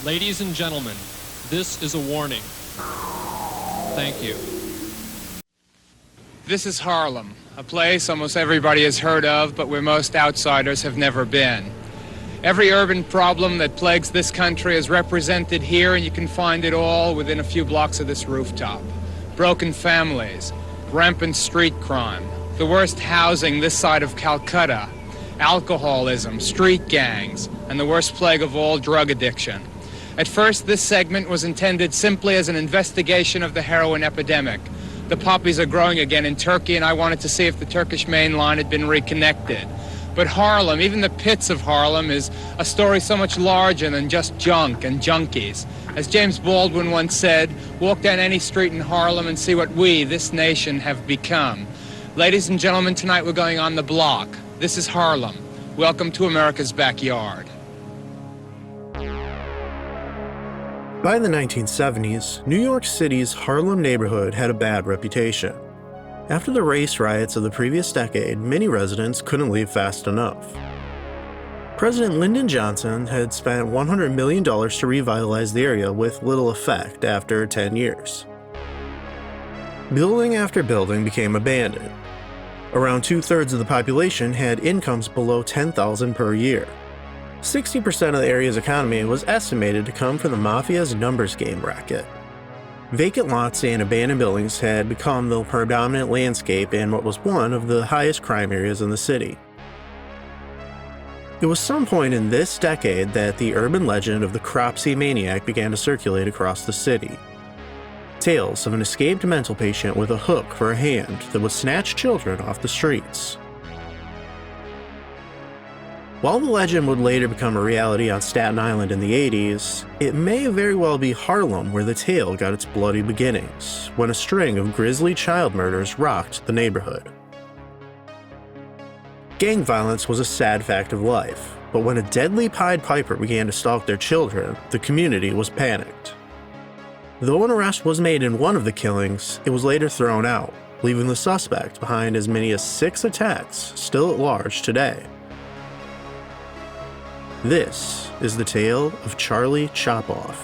Ladies and gentlemen, this is a warning. Thank you. This is Harlem, a place almost everybody has heard of, but where most outsiders have never been. Every urban problem that plagues this country is represented here, and you can find it all within a few blocks of this rooftop. Broken families, rampant street crime, the worst housing this side of Calcutta, alcoholism, street gangs, and the worst plague of all, drug addiction. At first, this segment was intended simply as an investigation of the heroin epidemic. The poppies are growing again in Turkey, and I wanted to see if the Turkish main line had been reconnected. But Harlem, even the pits of Harlem, is a story so much larger than just junk and junkies. As James Baldwin once said, walk down any street in Harlem and see what we, this nation, have become. Ladies and gentlemen, tonight we're going on the block. This is Harlem. Welcome to America's backyard. By the 1970s, New York City's Harlem neighborhood had a bad reputation. After the race riots of the previous decade, many residents couldn't leave fast enough. President Lyndon Johnson had spent $100 million to revitalize the area with little effect after 10 years. Building after building became abandoned. Around 2/3 of the population had incomes below $10,000 per year. 60% of the area's economy was estimated to come from the mafia's numbers game racket. Vacant lots and abandoned buildings had become the predominant landscape in what was one of the highest crime areas in the city. It was some point in this decade that the urban legend of the Cropsey maniac began to circulate across the city. Tales of an escaped mental patient with a hook for a hand that would snatch children off the streets. While the legend would later become a reality on Staten Island in the 80s, it may very well be Harlem where the tale got its bloody beginnings, when a string of grisly child murders rocked the neighborhood. Gang violence was a sad fact of life, but when a deadly Pied Piper began to stalk their children, the community was panicked. Though an arrest was made in one of the killings, it was later thrown out, leaving the suspect behind as many as 6 attacks still at large today. This is the tale of Charlie Chopoff.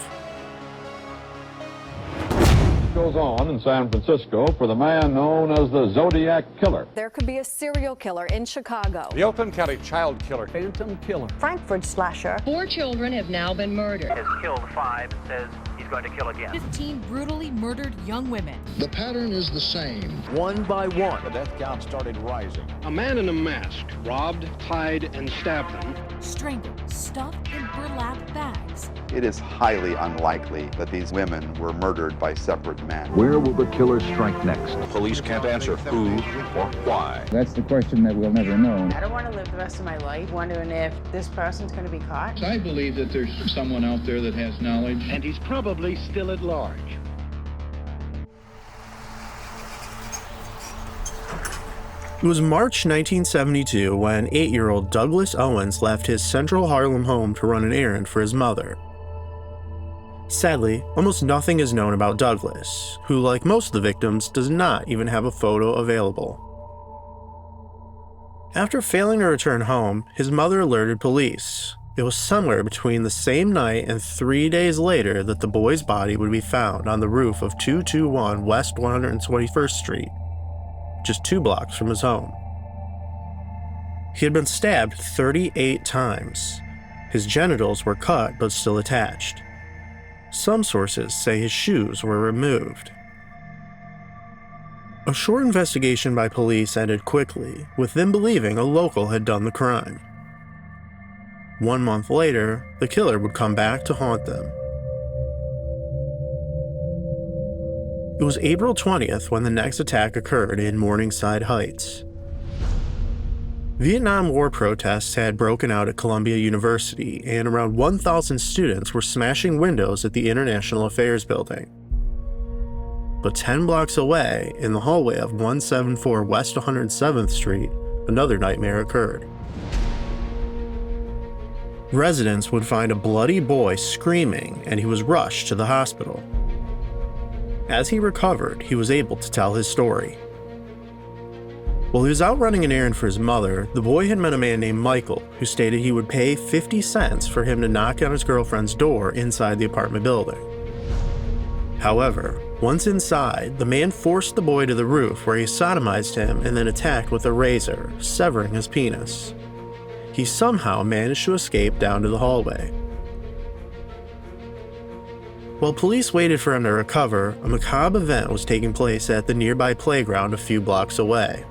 Goes on in San Francisco for the man known as the Zodiac Killer. There could be a serial killer in Chicago. The Oakland County child killer. Phantom Killer. Frankfurt slasher. 4 children have now been murdered. Has killed 5 and says he's going to kill again. 15 brutally murdered young women. The pattern is the same. One by one, the death count started rising. A man in a mask robbed, tied, and stabbed them. Strangled, stuffed in burlap bags. It is highly unlikely that these women were murdered by separate men. Where will the killer strike next? Police can't answer who or why. That's the question that we'll never know. I don't want to live the rest of my life wondering if this person's going to be caught. I believe that there's someone out there that has knowledge. And he's probably still at large. It was March 1972 when 8-year-old Douglas Owens left his central Harlem home to run an errand for his mother. Sadly, almost nothing is known about Douglas, who, like most of the victims, does not even have a photo available. After failing to return home, his mother alerted police. It was somewhere between the same night and 3 days later that the boy's body would be found on the roof of 221 West 121st Street, just 2 blocks from his home. He had been stabbed 38 times. His genitals were cut but still attached. Some sources say his shoes were removed. A short investigation by police ended quickly, with them believing a local had done the crime. 1 month later, the killer would come back to haunt them. It was April 20th when the next attack occurred in Morningside Heights. Vietnam War protests had broken out at Columbia University, and around 1,000 students were smashing windows at the International Affairs Building. But 10 blocks away, in the hallway of 174 West 107th Street, another nightmare occurred. Residents would find a bloody boy screaming, and he was rushed to the hospital. As he recovered, he was able to tell his story. While he was out running an errand for his mother, the boy had met a man named Michael, who stated he would pay 50 cents for him to knock on his girlfriend's door inside the apartment building. However, once inside, the man forced the boy to the roof where he sodomized him and then attacked with a razor, severing his penis. He somehow managed to escape down to the hallway. While police waited for him to recover, a macabre event was taking place at the nearby playground a few blocks away.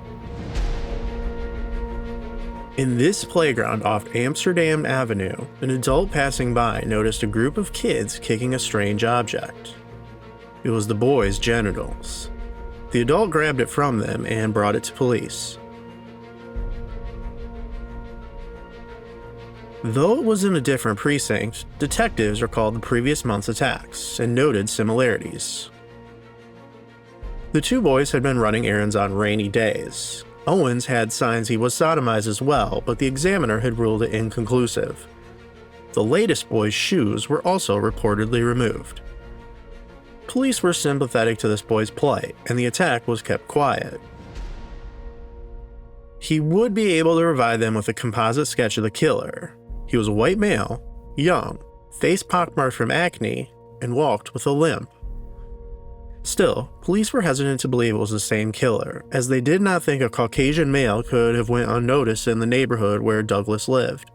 In this playground off Amsterdam Avenue, an adult passing by noticed a group of kids kicking a strange object. It was the boy's genitals. The adult grabbed it from them and brought it to police. Though it was in a different precinct, detectives recalled the previous month's attacks and noted similarities. The two boys had been running errands on rainy days. Owens had signs he was sodomized as well, but the examiner had ruled it inconclusive. The latest boy's shoes were also reportedly removed. Police were sympathetic to this boy's plight, and the attack was kept quiet. He would be able to provide them with a composite sketch of the killer. He was a white male, young, face pockmarked from acne, and walked with a limp. Still, police were hesitant to believe it was the same killer, as they did not think a Caucasian male could have went unnoticed in the neighborhood where Douglas lived.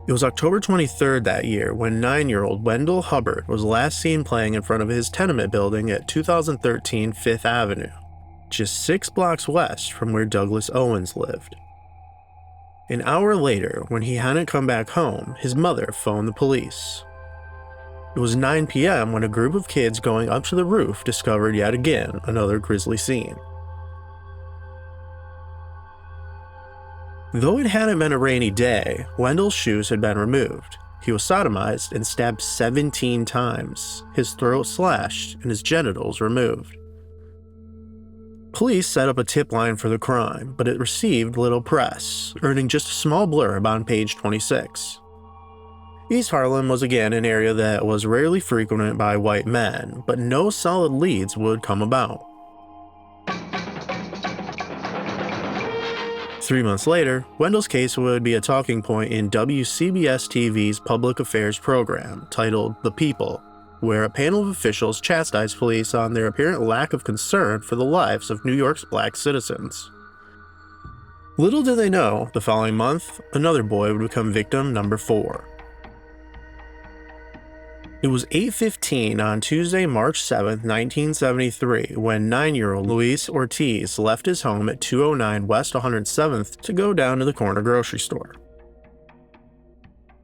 It was October 23rd that year when 9-year-old Wendell Hubbard was last seen playing in front of his tenement building at 2013 Fifth Avenue, just 6 blocks west from where Douglas Owens lived. An hour later, when he hadn't come back home, his mother phoned the police. It was 9 p.m. when a group of kids going up to the roof discovered yet again another grisly scene. Though it hadn't been a rainy day, Wendell's shoes had been removed. He was sodomized and stabbed 17 times, his throat slashed, and his genitals removed. Police set up a tip line for the crime, but it received little press, earning just a small blurb on page 26. East Harlem was again an area that was rarely frequented by white men, but no solid leads would come about. 3 months later, Wendell's case would be a talking point in WCBS TV's public affairs program titled The People, where a panel of officials chastised police on their apparent lack of concern for the lives of New York's black citizens. Little did they know, the following month, another boy would become victim number 4. It was 8:15 on Tuesday, March 7, 1973, when 9-year-old Luis Ortiz left his home at 209 West 107th to go down to the corner grocery store.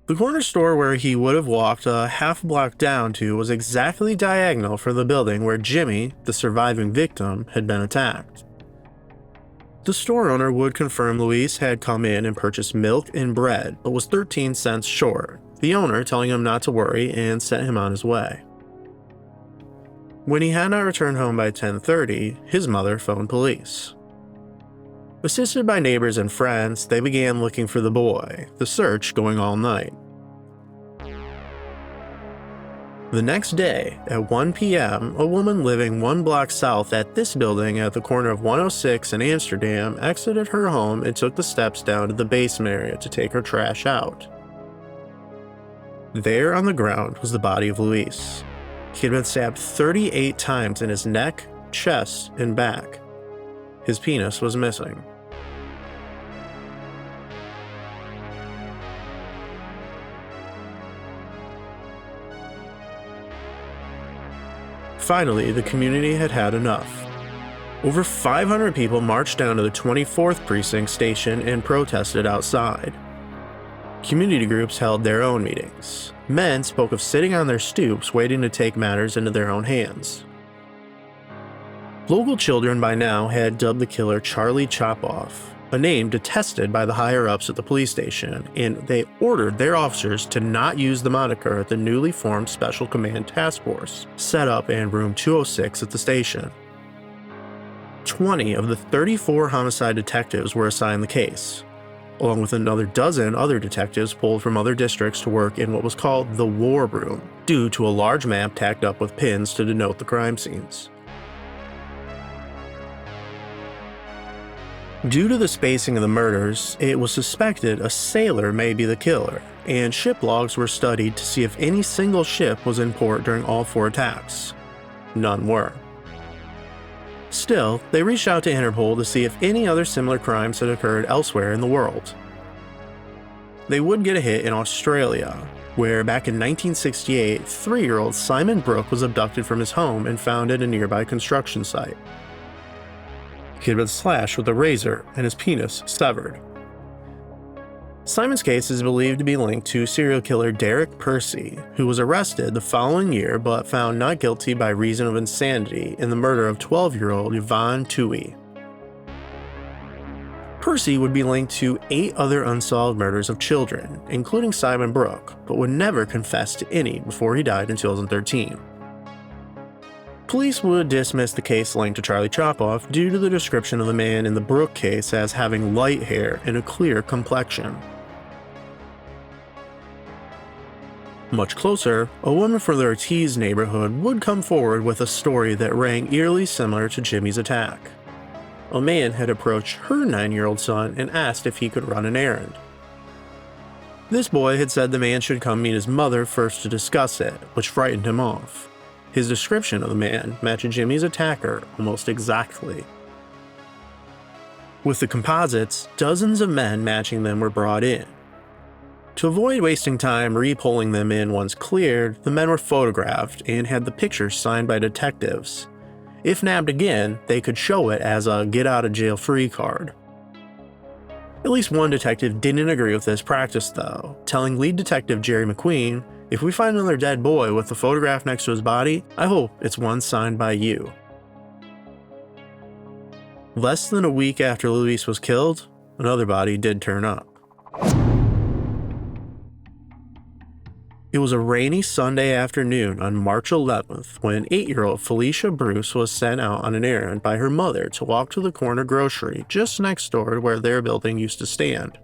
The corner store where he would have walked a half block down to was exactly diagonal from the building where Jimmy, the surviving victim, had been attacked. The store owner would confirm Luis had come in and purchased milk and bread, but was 13 cents short, the owner telling him not to worry and sent him on his way. When he had not returned home by 10:30, his mother phoned police. Assisted by neighbors and friends, they began looking for the boy, the search going all night. The next day, at 1 p.m., a woman living 1 block south at this building at the corner of 106 and Amsterdam exited her home and took the steps down to the basement area to take her trash out. There on the ground was the body of Luis. He had been stabbed 38 times in his neck, chest, and back. His penis was missing. Finally, the community had had enough. Over 500 people marched down to the 24th Precinct station and protested outside. Community groups held their own meetings. Men spoke of sitting on their stoops waiting to take matters into their own hands. Local children by now had dubbed the killer Charlie Chopoff, a name detested by the higher-ups at the police station, and they ordered their officers to not use the moniker at the newly formed Special Command Task Force, set up in room 206 at the station. 20 of the 34 homicide detectives were assigned the case, along with another dozen other detectives pulled from other districts to work in what was called the War Room, due to a large map tacked up with pins to denote the crime scenes. Due to the spacing of the murders, it was suspected a sailor may be the killer, and ship logs were studied to see if any single ship was in port during all 4 attacks. None were. Still, they reached out to Interpol to see if any other similar crimes had occurred elsewhere in the world. They would get a hit in Australia, where back in 1968, 3-year-old Simon Brooke was abducted from his home and found at a nearby construction site. He had been slashed with a razor and his penis severed. Simon's case is believed to be linked to serial killer Derek Percy, who was arrested the following year but found not guilty by reason of insanity in the murder of 12-year-old Yvonne Toohey. Percy would be linked to 8 other unsolved murders of children, including Simon Brooke, but would never confess to any before he died in 2013. Police would dismiss the case linked to Charlie Chopoff due to the description of the man in the Brooke case as having light hair and a clear complexion. Much closer, a woman from the Ortiz neighborhood would come forward with a story that rang eerily similar to Jimmy's attack. A man had approached her 9-year-old son and asked if he could run an errand. This boy had said the man should come meet his mother first to discuss it, which frightened him off. His description of the man matched Jimmy's attacker almost exactly. With the composites, dozens of men matching them were brought in. To avoid wasting time re-pulling them in once cleared, the men were photographed and had the pictures signed by detectives. If nabbed again, they could show it as a get-out-of-jail-free card. At least one detective didn't agree with this practice though, telling lead detective Jerry McQueen, "If we find another dead boy with the photograph next to his body, I hope it's one signed by you." Less than a week after Luis was killed, another body did turn up. It was a rainy Sunday afternoon on March 11th when 8-year-old Felicia Bruce was sent out on an errand by her mother to walk to the corner grocery just next door to where their building used to stand,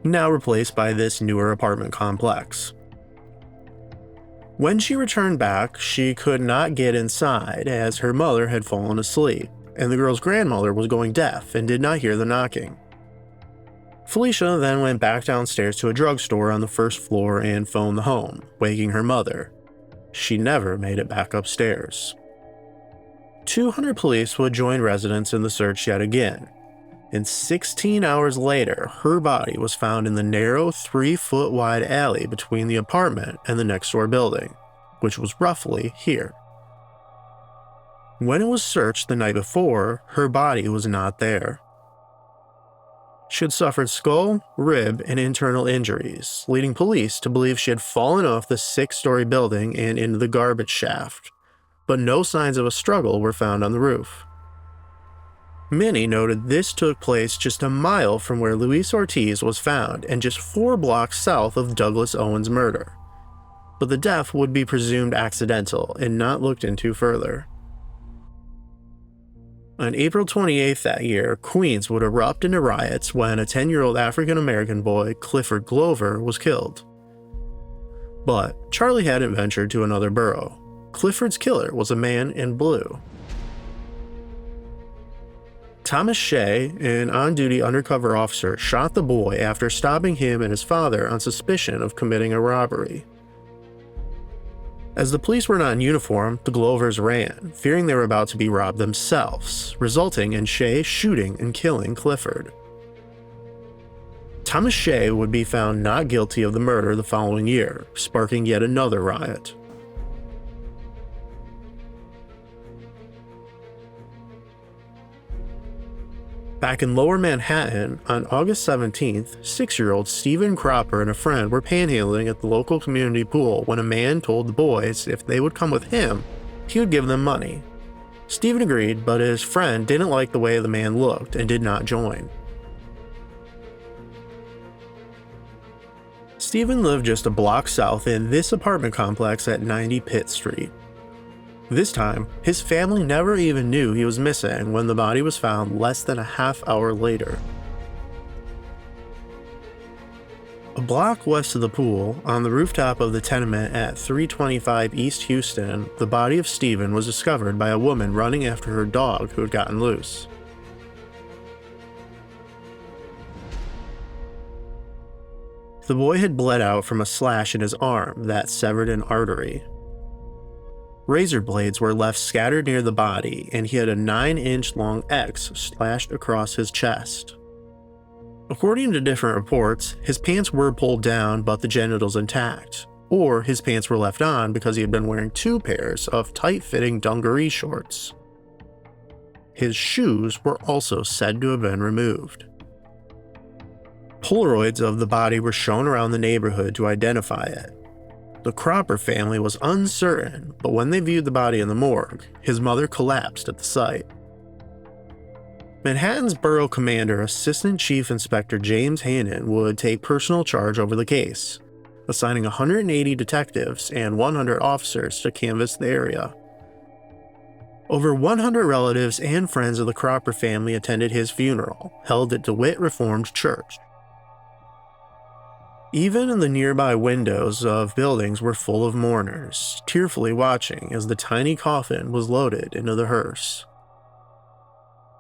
now replaced by this newer apartment complex. When she returned back, she could not get inside as her mother had fallen asleep, and the girl's grandmother was going deaf and did not hear the knocking. Felicia then went back downstairs to a drugstore on the first floor and phoned the home, waking her mother. She never made it back upstairs. 200 police would join residents in the search yet again, and 16 hours later, her body was found in the narrow 3-foot wide alley between the apartment and the next door building, which was roughly here. When it was searched the night before, her body was not there. She had suffered skull, rib, and internal injuries, leading police to believe she had fallen off the 6-story building and into the garbage shaft, but no signs of a struggle were found on the roof. Many noted this took place just a mile from where Luis Ortiz was found and just 4 blocks south of Douglas Owens' murder, but the death would be presumed accidental and not looked into further. On April 28th that year, Queens would erupt into riots when a 10-year-old African-American boy, Clifford Glover, was killed. But Charlie hadn't ventured to another borough. Clifford's killer was a man in blue. Thomas Shea, an on-duty undercover officer, shot the boy after stopping him and his father on suspicion of committing a robbery. As the police were not in uniform, the Glovers ran, fearing they were about to be robbed themselves, resulting in Shea shooting and killing Clifford. Thomas Shea would be found not guilty of the murder the following year, sparking yet another riot. Back in Lower Manhattan, on August 17th, 6-year-old Stephen Cropper and a friend were panhandling at the local community pool when a man told the boys if they would come with him, he would give them money. Stephen agreed, but his friend didn't like the way the man looked and did not join. Stephen lived just a block south in this apartment complex at 90 Pitt Street. This time, his family never even knew he was missing when the body was found less than a half hour later. A block west of the pool, on the rooftop of the tenement at 325 East Houston, the body of Stephen was discovered by a woman running after her dog who had gotten loose. The boy had bled out from a slash in his arm that severed an artery. Razor blades were left scattered near the body, and he had a 9-inch long X slashed across his chest. According to different reports, his pants were pulled down but the genitals intact, or his pants were left on because he had been wearing 2 pairs of tight-fitting dungaree shorts. His shoes were also said to have been removed. Polaroids of the body were shown around the neighborhood to identify it. The Cropper family was uncertain, but when they viewed the body in the morgue, his mother collapsed at the site. Manhattan's Borough Commander Assistant Chief Inspector James Hannon would take personal charge over the case, assigning 180 detectives and 100 officers to canvass the area. Over 100 relatives and friends of the Cropper family attended his funeral, held at DeWitt Reformed Church. Even in the nearby windows of buildings were full of mourners, tearfully watching as the tiny coffin was loaded into the hearse.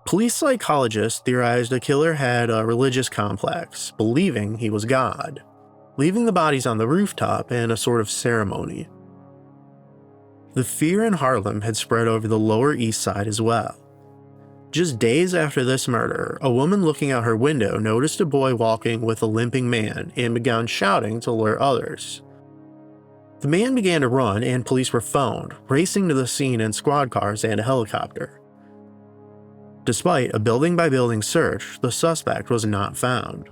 Police psychologists theorized the killer had a religious complex, believing he was God, leaving the bodies on the rooftop in a sort of ceremony. The fear in Harlem had spread over the Lower East Side as well. Just days after this murder, a woman looking out her window noticed a boy walking with a limping man and began shouting to alert others. The man began to run and police were phoned, racing to the scene in squad cars and a helicopter. Despite a building-by-building search, the suspect was not found.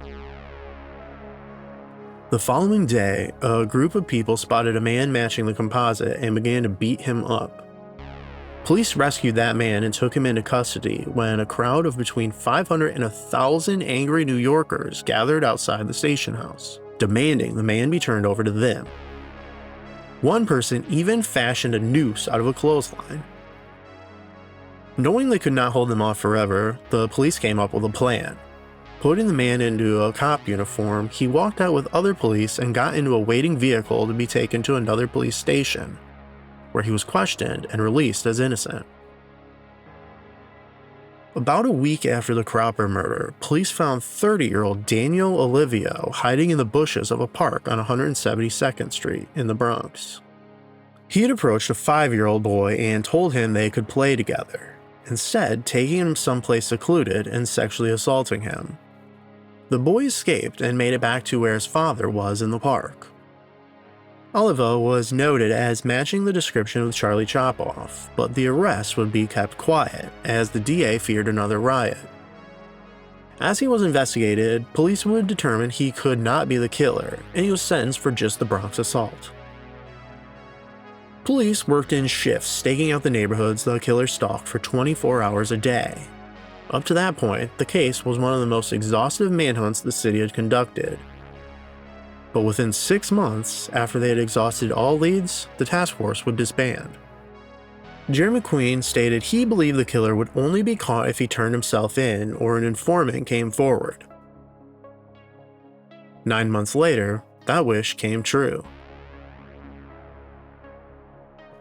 The following day, a group of people spotted a man matching the composite and began to beat him up. Police rescued that man and took him into custody when a crowd of between 500 and 1,000 angry New Yorkers gathered outside the station house, demanding the man be turned over to them. One person even fashioned a noose out of a clothesline. Knowing they could not hold them off forever, the police came up with a plan. Putting the man into a cop uniform, he walked out with other police and got into a waiting vehicle to be taken to another police station, where he was questioned and released as innocent. About a week after the Cropper murder, police found 30-year-old Daniel Olivio hiding in the bushes of a park on 172nd Street in the Bronx. He had approached a 5-year-old boy and told him they could play together, instead taking him someplace secluded and sexually assaulting him. The boy escaped and made it back to where his father was in the park. Olivo was noted as matching the description of Charlie Chopoff, but the arrest would be kept quiet, as the DA feared another riot. As he was investigated, police would determine he could not be the killer, and he was sentenced for just the Bronx assault. Police worked in shifts, staking out the neighborhoods the killer stalked for 24 hours a day. Up to that point, the case was one of the most exhaustive manhunts the city had conducted. But within 6 months, after they had exhausted all leads, the task force would disband. Jeremy Queen stated he believed the killer would only be caught if he turned himself in or an informant came forward. 9 months later, that wish came true.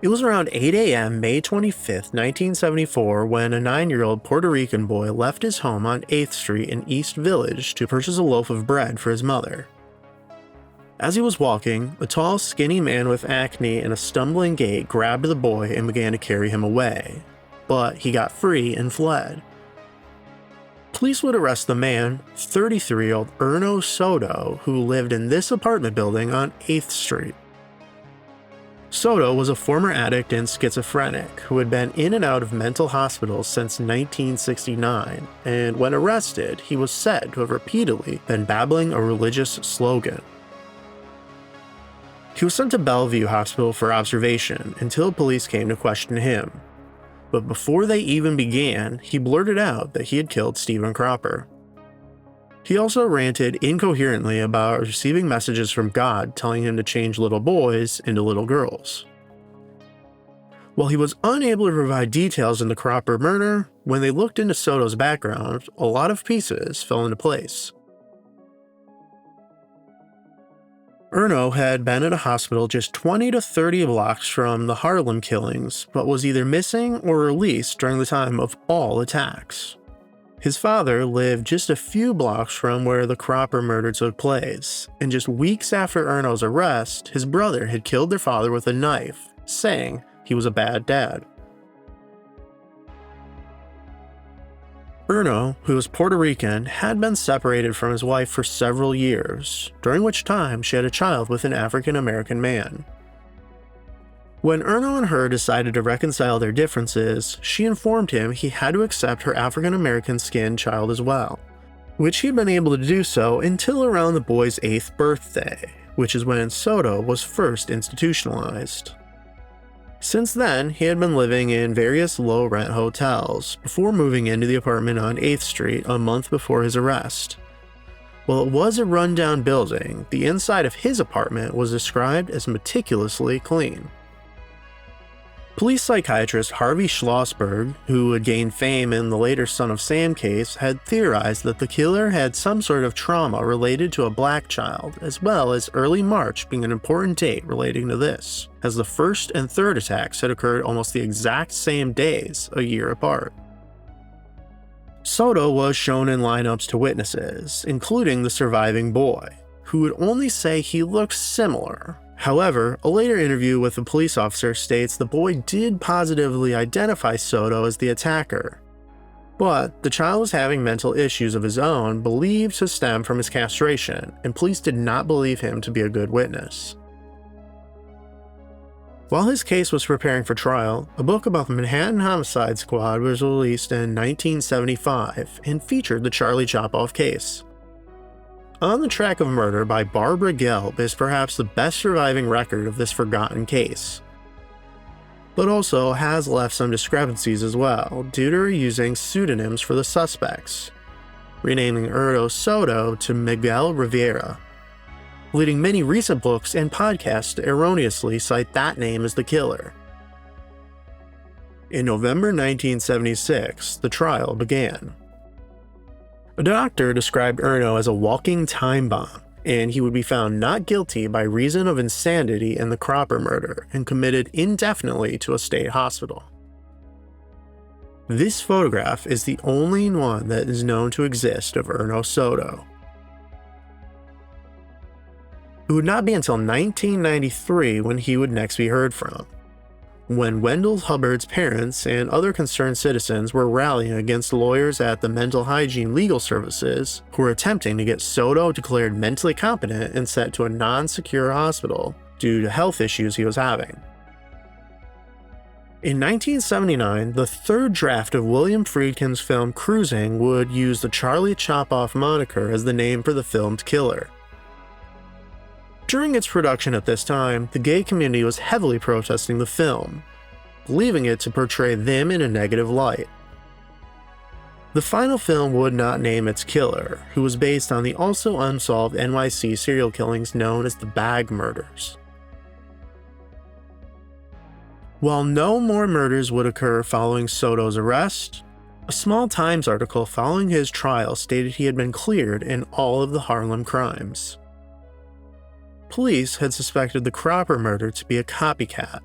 It was around 8 a.m. May 25, 1974, when a 9-year-old Puerto Rican boy left his home on 8th Street in East Village to purchase a loaf of bread for his mother. As he was walking, a tall, skinny man with acne and a stumbling gait grabbed the boy and began to carry him away, but he got free and fled. Police would arrest the man, 33-year-old Erno Soto, who lived in this apartment building on 8th Street. Soto was a former addict and schizophrenic who had been in and out of mental hospitals since 1969, and when arrested, he was said to have repeatedly been babbling a religious slogan. He was sent to Bellevue Hospital for observation until police came to question him. But before they even began, he blurted out that he had killed Stephen Cropper. He also ranted incoherently about receiving messages from God telling him to change little boys into little girls. While he was unable to provide details in the Cropper murder, when they looked into Soto's background, a lot of pieces fell into place. Erno had been at a hospital just 20 to 30 blocks from the Harlem killings, but was either missing or released during the time of all attacks. His father lived just a few blocks from where the Cropper murder took place, and just weeks after Erno's arrest, his brother had killed their father with a knife, saying he was a bad dad. Erno, who was Puerto Rican, had been separated from his wife for several years, during which time she had a child with an African American man. When Erno and her decided to reconcile their differences, she informed him he had to accept her African American skinned child as well, which he'd been able to do so until around the boy's 8th birthday, which is when Soto was first institutionalized. Since then, he had been living in various low-rent hotels before moving into the apartment on 8th Street a month before his arrest. While it was a rundown building, the inside of his apartment was described as meticulously clean. Police psychiatrist Harvey Schlossberg, who had gained fame in the later Son of Sam case, had theorized that the killer had some sort of trauma related to a black child, as well as early March being an important date relating to this, as the first and third attacks had occurred almost the exact same days, a year apart. Soto was shown in lineups to witnesses, including the surviving boy, who would only say he looked similar. However, a later interview with a police officer states the boy did positively identify Soto as the attacker. But the child was having mental issues of his own believed to stem from his castration, and police did not believe him to be a good witness. While his case was preparing for trial, a book about the Manhattan Homicide Squad was released in 1975 and featured the Charlie Chopoff case. On the Track of Murder by Barbara Gelb is perhaps the best surviving record of this forgotten case, but also has left some discrepancies as well due to her using pseudonyms for the suspects, renaming Erno Soto to Miguel Rivera, leading many recent books and podcasts to erroneously cite that name as the killer. In November 1976, the trial began. A doctor described Erno as a walking time bomb, and he would be found not guilty by reason of insanity in the Cropper murder and committed indefinitely to a state hospital. This photograph is the only one that is known to exist of Erno Soto. It would not be until 1993 when he would next be heard from, when Wendell Hubbard's parents and other concerned citizens were rallying against lawyers at the Mental Hygiene Legal Services who were attempting to get Soto declared mentally competent and sent to a non-secure hospital due to health issues he was having. In 1979, the third draft of William Friedkin's film Cruising would use the Charlie Chopoff moniker as the name for the filmed killer. During its production at this time, the gay community was heavily protesting the film, believing it to portray them in a negative light. The final film would not name its killer, who was based on the also unsolved NYC serial killings known as the Bag Murders. While no more murders would occur following Soto's arrest, a small Times article following his trial stated he had been cleared in all of the Harlem crimes. Police had suspected the Cropper murder to be a copycat.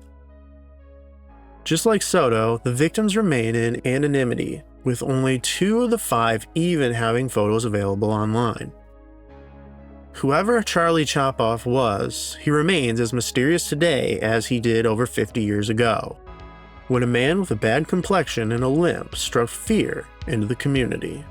Just like Soto, the victims remain in anonymity, with only 2 of the 5 even having photos available online. Whoever Charlie Chopoff was, he remains as mysterious today as he did over 50 years ago, when a man with a bad complexion and a limp struck fear into the community.